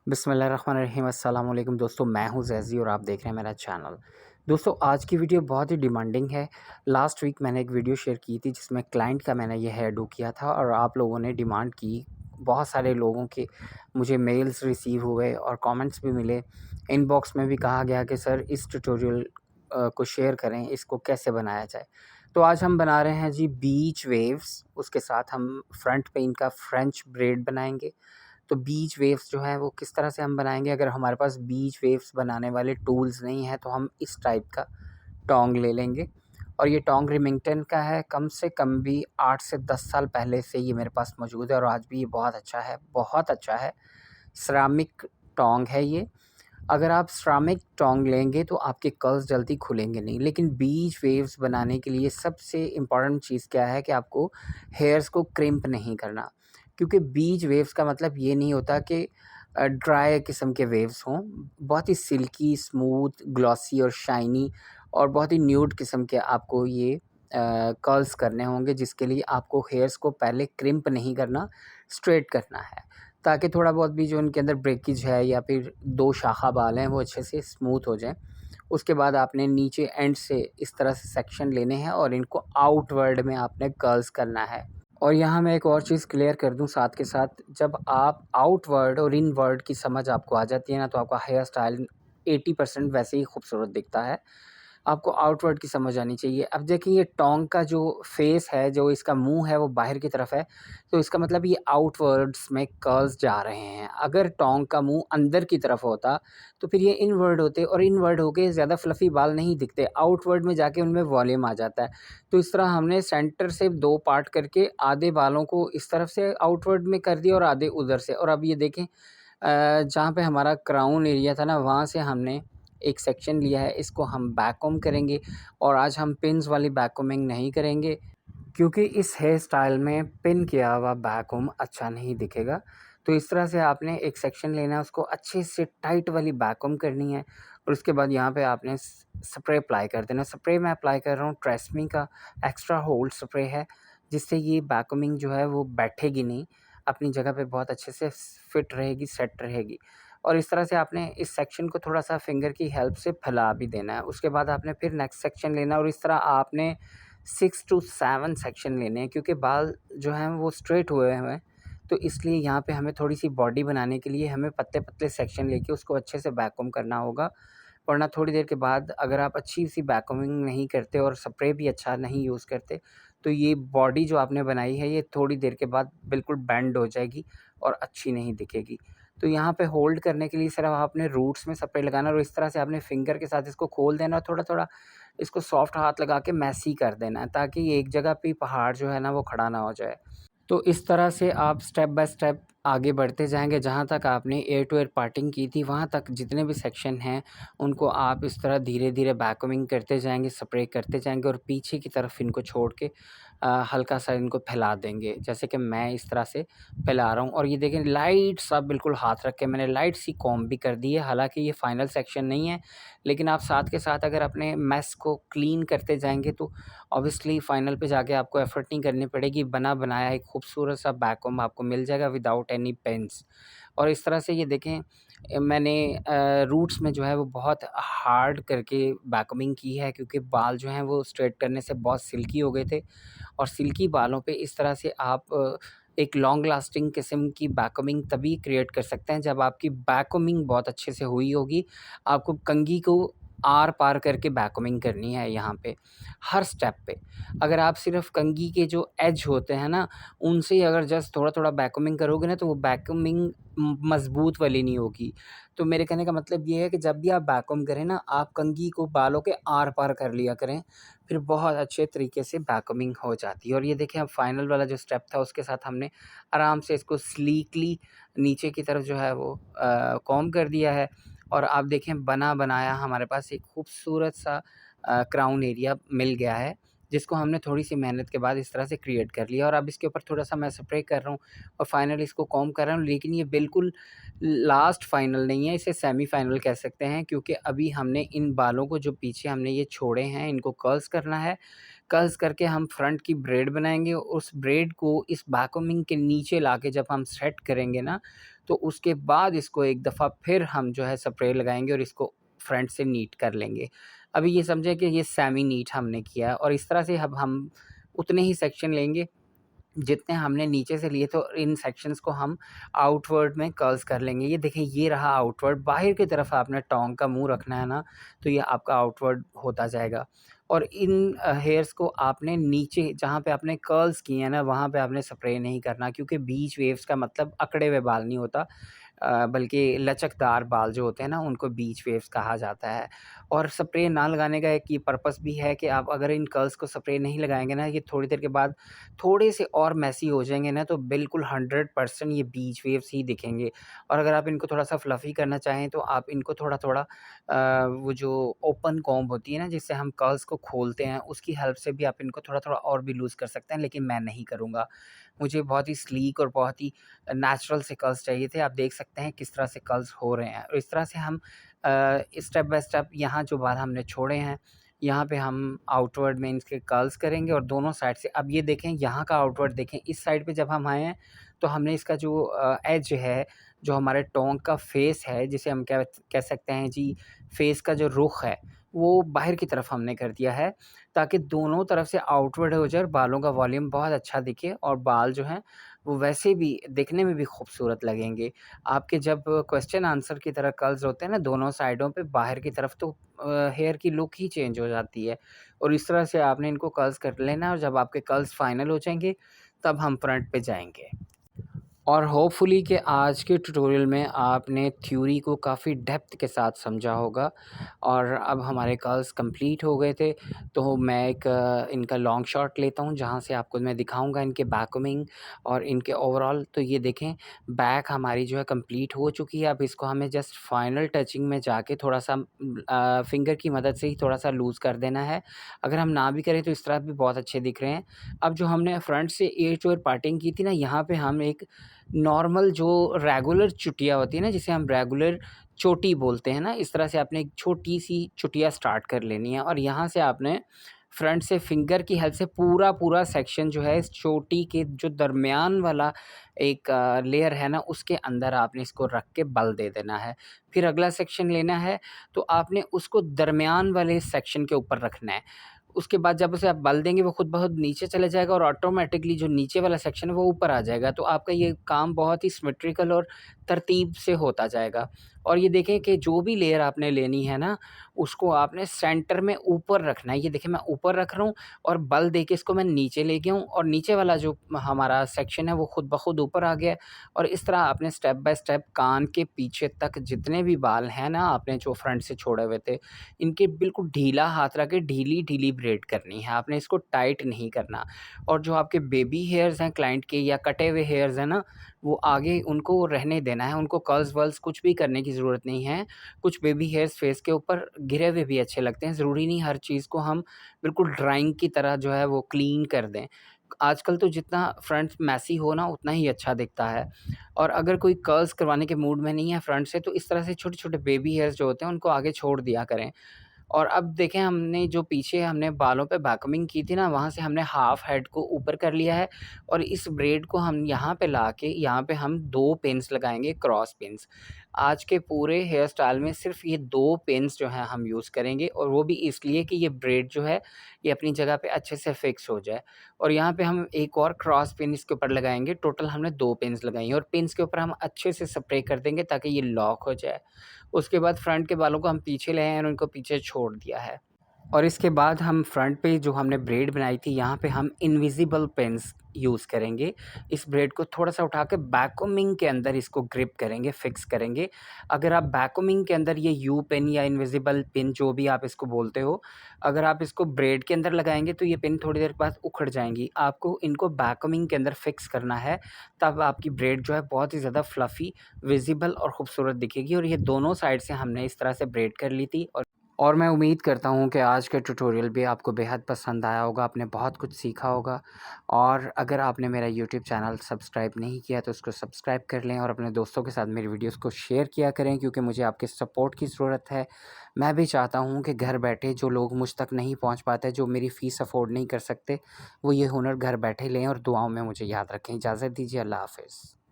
बिस्मिल्लाहिर्रहमानिर्रहीम अस्सलाम वालेकुम दोस्तों, मैं हूं ज़ैज़ी और आप देख रहे हैं मेरा चैनल। दोस्तों, आज की वीडियो बहुत ही डिमांडिंग है। लास्ट वीक मैंने एक वीडियो शेयर की थी जिसमें क्लाइंट का मैंने ये हेयर डू किया था और आप लोगों ने डिमांड की। बहुत सारे लोगों के मुझे मेल्स रिसीव हुए और कमेंट्स भी मिले। इनबॉक्स में भी कहा गया कि सर इस ट्यूटोरियल को शेयर करें, इसको कैसे बनाया जाए। तो आज हम बना रहे हैं जी बीच वेव्स, उसके साथ हम फ्रंट पे इनका फ्रेंच ब्रेड बनाएंगे। तो बीच वेव्स जो है वो किस तरह से हम बनाएंगे, अगर हमारे पास बीच वेव्स बनाने वाले टूल्स नहीं हैं तो हम इस टाइप का टोंग ले लेंगे। और ये टोंग रिमिंगटन का है, कम से कम भी 8 से 10 साल पहले से ये मेरे पास मौजूद है और आज भी ये बहुत अच्छा है, बहुत अच्छा है। सिरामिक टोंग है ये। अगर आप सिरामिक टोंग लेंगे तो आपके कर्ल्स जल्दी खुलेंगे नहीं, लेकिन बीच वेव्स बनाने के लिए सबसे इम्पॉर्टेंट चीज़ क्या है कि आपको हेयर्स को क्रिम्प नहीं करना। क्योंकि बीच वेव्स का मतलब ये नहीं होता कि ड्राई किस्म के वेव्स हों। बहुत ही सिल्की, स्मूथ, ग्लॉसी और शाइनी और बहुत ही न्यूड किस्म के आपको ये कर्ल्स करने होंगे, जिसके लिए आपको हेयर्स को पहले क्रिम्प नहीं करना, स्ट्रेट करना है। ताकि थोड़ा बहुत भी जो उनके अंदर ब्रेकेज है या फिर 2 शाखा बाल हैं वो अच्छे से स्मूथ हो जाएँ। उसके बाद आपने नीचे एंड से इस तरह से सेक्शन लेने हैं और इनको आउटवर्ड में आपने कर्ल्स करना है। और यहाँ मैं एक और चीज़ क्लियर कर दूँ साथ के साथ, जब आप आउटवर्ड और इनवर्ड की समझ आपको आ जाती है ना, तो आपका हेयर स्टाइल 80% वैसे ही खूबसूरत दिखता है। आपको आउटवर्ड की समझ आनी चाहिए। अब देखिए, ये टोंग का जो फेस है, जो इसका मुँह है वो बाहर की तरफ है, तो इसका मतलब ये आउटवर्ड्स में कर्ल्स जा रहे हैं। अगर टोंग का मुँह अंदर की तरफ होता, तो फिर ये इनवर्ड होते और इनवर्ड होके ज़्यादा फ्लफ़ी बाल नहीं दिखते, आउटवर्ड में जाके उनमें वॉल्यूम आ जाता है। तो इस तरह हमने सेंटर से 2 पार्ट करके आधे बालों को इस तरफ से आउटवर्ड में कर दिया और आधे उधर से। और अब ये देखें, जहाँ पे हमारा क्राउन एरिया था ना, वहाँ से हमने एक सेक्शन लिया है, इसको हम बैक कॉम्ब करेंगे। और आज हम पिन्स वाली बैक कॉम्बिंग नहीं करेंगे, क्योंकि इस हेयर स्टाइल में पिन किया हुआ बैक कॉम्ब अच्छा नहीं दिखेगा। तो इस तरह से आपने एक सेक्शन लेना है, उसको अच्छे से टाइट वाली बैक कॉम्ब करनी है और उसके बाद यहाँ पे आपने स्प्रे अप्लाई कर देना। स्प्रे मैं अप्लाई कर रहा हूँ ट्रेस्मी का एक्स्ट्रा होल्ड स्प्रे है, जिससे ये बैक कॉम्बिंग जो है वो बैठेगी नहीं, अपनी जगह पे बहुत अच्छे से फिट रहेगी, सेट रहेगी। और इस तरह से आपने इस सेक्शन को थोड़ा-सा फिंगर की हेल्प से फैला भी देना है। उसके बाद आपने फिर नेक्स्ट सेक्शन लेना है और इस तरह आपने 6 टू 7 सेक्शन लेने हैं, क्योंकि बाल जो हैं वो स्ट्रेट हुए हुए हैं। तो इसलिए यहाँ पे हमें थोड़ी-सी बॉडी बनाने के लिए हमें पतले-पतले सेक्शन लेके उसको अच्छे से बैक कॉम्ब करना होगा। वरना थोड़ी देर के बाद अगर आप अच्छी-सी बैक कॉम्बिंग नहीं करते और स्प्रे भी अच्छा नहीं यूज़ करते, तो ये बॉडी जो आपने बनाई है ये थोड़ी देर के बाद बिल्कुल बेंड हो जाएगी और अच्छी नहीं दिखेगी। तो यहाँ पे होल्ड करने के लिए सिर्फ़ आपने रूट्स में स्प्रे लगाना और इस तरह से आपने फिंगर के साथ इसको खोल देना और थोड़ा-थोड़ा इसको सॉफ्ट हाथ लगा के मैसी कर देना है, ताकि एक जगह पे पहाड़ जो है ना वो खड़ा ना हो जाए। तो इस तरह से आप स्टेप बाय स्टेप आगे बढ़ते जाएँगे। जहाँ तक आपने एयर टू एयर पार्टिंग की थी, वहाँ तक जितने भी सेक्शन हैं, उनको आप इस तरह धीरे-धीरे बैककमिंग करते जाएँगे, स्प्रे करते जाएँगे और पीछे की तरफ इनको छोड़ के हल्का-सा इनको फैला देंगे। जैसे कि मैं इस तरह से फैला रहा हूँ और ये देखें, लाइट सा बिल्कुल हाथ रख के मैंने लाइट सी कॉम्ब भी कर दी है। हालाँकि ये फाइनल सेक्शन नहीं है, लेकिन आप साथ के साथ अगर अपने मेस को क्लीन करते जाएँगे तो ऑब्वियसली फाइनल पे जाके आपको एफर्ट नहीं करनी पड़ेगी, बना बनाया एक खूबसूरत सा बैक कॉम्ब आपको मिल जाएगा विदाउट एनी पेंस। और इस तरह से ये देखें, मैंने रूट्स में जो है वो बहुत हार्ड करके बैक कॉम्बिंग की है, क्योंकि बाल जो हैं वो स्ट्रेट करने से बहुत सिल्की हो गए थे। और सिल्की बालों पे इस तरह से आप एक लॉन्ग लास्टिंग किस्म की बैक कॉम्बिंग तभी क्रिएट कर सकते हैं जब आपकी बैक कॉम्बिंग बहुत अच्छे से हुई होगी। आपको कंघी को आर-पार करके बैक कॉम्बिंग करनी है यहाँ पे, हर स्टेप पे। अगर आप सिर्फ़ कंघी के जो एज होते हैं ना, उनसे ही अगर जस्ट थोड़ा-थोड़ा बैक कॉम्बिंग करोगे ना, तो वो बैक कॉम्बिंग मज़बूत वाली नहीं होगी। तो मेरे कहने का मतलब ये है कि जब भी आप बैक कॉम्ब करें ना, आप कंघी को बालों के आर-पार कर लिया करें, फिर बहुत अच्छे तरीके से बैक कॉम्बिंग हो जाती है। और ये देखें, अब फाइनल वाला जो स्टेप था उसके साथ हमने आराम से इसको स्लीकली नीचे की तरफ जो है वो कॉम्ब कर दिया है। और आप देखें, बना बनाया हमारे पास एक खूबसूरत सा क्राउन एरिया मिल गया है, जिसको हमने थोड़ी-सी मेहनत के बाद इस तरह से क्रिएट कर लिया। और अब इसके ऊपर थोड़ा-सा मैं स्प्रे कर रहा हूँ और फाइनली इसको कॉम्ब कर रहा हूँ, लेकिन ये बिल्कुल लास्ट फाइनल नहीं है, इसे सेमी फाइनल कह सकते हैं, क्योंकि अभी हमने इन बालों को जो पीछे हमने ये छोड़े हैं, इनको कर्ल्स करना है। कर्ल्स करके हम फ्रंट की ब्रेड बनाएँगे, उस ब्रेड को इस बैक कॉम्बिंग के नीचे लाके जब हम सेट करेंगे ना, तो उसके बाद इसको एक दफ़ा फिर हम जो है स्प्रे लगाएँगे और इसको फ्रंट से नीट कर लेंगे। अभी ये समझें कि ये सेमी नीट हमने किया है और इस तरह से अब हम उतने ही सेक्शन लेंगे जितने हमने नीचे से लिए, तो इन सेक्शंस को हम आउटवर्ड में कर्ल्स कर लेंगे। ये देखिए, ये रहा आउटवर्ड, बाहर की तरफ आपने टोंग का मुँह रखना है ना, तो ये आपका आउटवर्ड होता जाएगा। और इन हेयर्स को आपने नीचे जहाँ पे आपने कर्ल्स किए हैं ना, वहाँ पे आपने स्प्रे नहीं करना, क्योंकि बीच वेव्स का मतलब अकड़े हुए बाल नहीं होता, बल्कि लचकदार बाल जो होते हैं ना, उनको बीच वेव्स कहा जाता है। और स्प्रे ना लगाने का एक ये पर्पस भी है कि आप अगर इन कर्ल्स को स्प्रे नहीं लगाएँगे ना, ये थोड़ी देर के बाद थोड़े से और मेसी हो जाएँगे ना, तो बिल्कुल 100% ये बीच वेव्स ही दिखेंगे। और अगर आप इनको थोड़ा-सा फ्लफ़ी करना चाहें, तो आप इनको थोड़ा-थोड़ा वो जो ओपन कॉम्ब होती है ना, जिससे हम कर्ल्स को खोलते हैं, उसकी हेल्प से भी आप इनको थोड़ा-थोड़ा और भी लूज़ कर सकते हैं, लेकिन मैं नहीं करूँगा। मुझे बहुत ही स्लीक और बहुत ही नेचुरल से कर्ल्स चाहिए थे। आप देख सकते हैं किस तरह से कर्ल्स हो रहे हैं, और इस तरह से हम स्टेप बाय स्टेप यहाँ जो बाल हमने छोड़े हैं, यहाँ पे हम आउटवर्ड में इनके कर्ल्स करेंगे और दोनों साइड से। अब ये देखें, यहाँ का आउटवर्ड देखें, इस साइड पे जब हम आए हैं, तो हमने इसका जो एज है, जो हमारे टोंग का फेस है, जिसे हम क्या कह सकते हैं जी, फेस का जो रुख है, वो बाहर की तरफ हमने कर दिया है, ताकि दोनों तरफ से आउटवर्ड हो जाए और बालों का वॉल्यूम बहुत अच्छा दिखे और बाल जो हैं, वो वैसे भी दिखने में भी खूबसूरत लगेंगे। आपके जब क्वेश्चन आंसर की तरह कर्ल्स होते हैं ना दोनों साइडों पे बाहर की तरफ, तो हेयर की लुक ही चेंज हो जाती है। और इस तरह से आपने इनको कर्ल्स कर लेना है, और जब आपके कर्ल्स फाइनल हो जाएँगे, तब हम फ्रंट पे जाएँगे। और होपफुली कि आज के ट्यूटोरियल में आपने थ्योरी को काफ़ी डेप्थ के साथ समझा होगा, और अब हमारे कर्ल्स कंप्लीट हो गए थे। तो मैं एक इनका लॉन्ग शॉट लेता हूँ, जहाँ से आपको मैं दिखाऊंगा इनके बैककमिंग और इनके ओवरऑल। तो ये देखें, बैक हमारी जो है कंप्लीट हो चुकी है। अब इसको हमें जस्ट फाइनल टचिंग में जाके थोड़ा सा फिंगर की मदद से ही थोड़ा सा लूज़ कर देना है। अगर हम ना भी करें तो इस तरह भी बहुत अच्छे दिख रहे हैं। अब जो हमने फ्रंट से एज और पार्टिंग की थी ना, यहाँ पे हम एक नॉर्मल जो रेगुलर चुटिया होती है ना, जिसे हम रेगुलर चोटी बोलते हैं ना, इस तरह से आपने एक छोटी-सी चुटिया स्टार्ट कर लेनी है, और यहाँ से आपने फ्रंट से फिंगर की हेल्प से पूरा सेक्शन जो है, इस चोटी के जो दरमियान वाला एक लेयर है ना, उसके अंदर आपने इसको रख के बल दे देना है। फिर अगला सेक्शन लेना है, तो आपने उसको दरमियान वाले सेक्शन के ऊपर रखना है। उसके बाद जब उसे आप बल देंगे, वो खुद ब खुद नीचे चले जाएगा और ऑटोमैटिकली जो नीचे वाला सेक्शन है वो ऊपर आ जाएगा। तो आपका ये काम बहुत ही सिमेट्रिकल और तरतीब से होता जाएगा। और ये देखें कि जो भी लेयर आपने लेनी है ना, उसको आपने सेंटर में ऊपर रखना है। ये देखिए, मैं ऊपर रख रहा हूँ और बल देके इसको मैं नीचे ले गया हूँ, और नीचे वाला जो हमारा सेक्शन है वो खुद ब खुद ऊपर आ गया है। और इस तरह आपने स्टेप बाय स्टेप कान के पीछे तक जितने भी बाल हैं ना, आपने जो फ्रंट से छोड़े हुए थे, इनके बिल्कुल ढीला हाथ रख के ढीली-ढीली ब्रेड करनी है, आपने इसको टाइट नहीं करना। और जो आपके बेबी हेयर्स हैं क्लाइंट के, या कटे हुए हेयर्स हैं ना, वो आगे उनको रहने देना है, उनको कर्ल्स-वर्ल्स कुछ भी करने की ज़रूरत नहीं है। कुछ बेबी हेयर्स फेस के ऊपर गिरे हुए भी अच्छे लगते हैं, ज़रूरी नहीं हर चीज़ को हम बिल्कुल ड्राइंग की तरह जो है वो क्लीन कर दें। आजकल तो जितना फ्रंट मेसी हो ना, उतना ही अच्छा दिखता है। और अगर कोई कर्ल्स करवाने के मूड में नहीं है फ्रंट से, तो इस तरह से छोटे-छोटे बेबी हेयर्स जो होते हैं, उनको आगे छोड़ दिया करें। और अब देखें, हमने जो पीछे हमने बालों पे बैककमिंग की थी ना, वहाँ से हमने हाफ हेड को ऊपर कर लिया है, और इस ब्रेड को हम यहाँ पे लाके यहाँ पे हम 2 पिन्स लगाएँगे, क्रॉस पिन्स। आज के पूरे हेयर स्टाइल में सिर्फ़ ये 2 पिन्स जो हैं हम यूज़ करेंगे, और वो भी इसलिए कि ये ब्रेड जो है, ये अपनी जगह पे अच्छे से फिक्स हो जाए। और यहाँ पे हम एक और क्रॉस पिन इसके ऊपर लगाएँगे, टोटल हमने 2 पिन्स लगाई हैं, और पिन्स के ऊपर हम अच्छे से स्प्रे कर देंगे ताकि ये लॉक हो जाए। उसके बाद फ्रंट के बालों को हम पीछे ले आए और उनको पीछे छोड़ दिया है। और इसके बाद हम फ्रंट पे जो हमने ब्रेड बनाई थी, यहाँ पे हम इनविजिबल पिन्स यूज़ करेंगे। इस ब्रेड को थोड़ा-सा उठा के बैककोमिंग के अंदर इसको ग्रिप करेंगे, फिक्स करेंगे। अगर आप बैककोमिंग के अंदर ये यू पिन या इनविजिबल पिन, जो भी आप इसको बोलते हो, अगर आप इसको ब्रेड के अंदर लगाएँगे, तो ये पिन थोड़ी देर बाद उखड़ जाएँगी। आपको इनको बैककोमिंग के अंदर फिक्स करना है, तब आपकी ब्रेड जो है बहुत ही ज़्यादा फ्लफ़ी, विज़िबल और खूबसूरत दिखेगी। और ये दोनों साइड से हमने इस तरह से ब्रेड कर ली थी। और मैं उम्मीद करता हूँ कि आज का ट्यूटोरियल भी आपको बेहद पसंद आया होगा, आपने बहुत कुछ सीखा होगा। और अगर आपने मेरा यूट्यूब चैनल सब्सक्राइब नहीं किया, तो उसको सब्सक्राइब कर लें, और अपने दोस्तों के साथ मेरी वीडियोस को शेयर किया करें, क्योंकि मुझे आपके सपोर्ट की ज़रूरत है। मैं भी चाहता हूँ कि घर बैठे जो लोग मुझ तक नहीं पहुँच पाते, जो मेरी फ़ीस अफोर्ड नहीं कर सकते, वो ये हुनर घर बैठे लें और दुआओं में मुझे याद रखें। इजाज़त दीजिए, अल्लाह हाफ़िज़।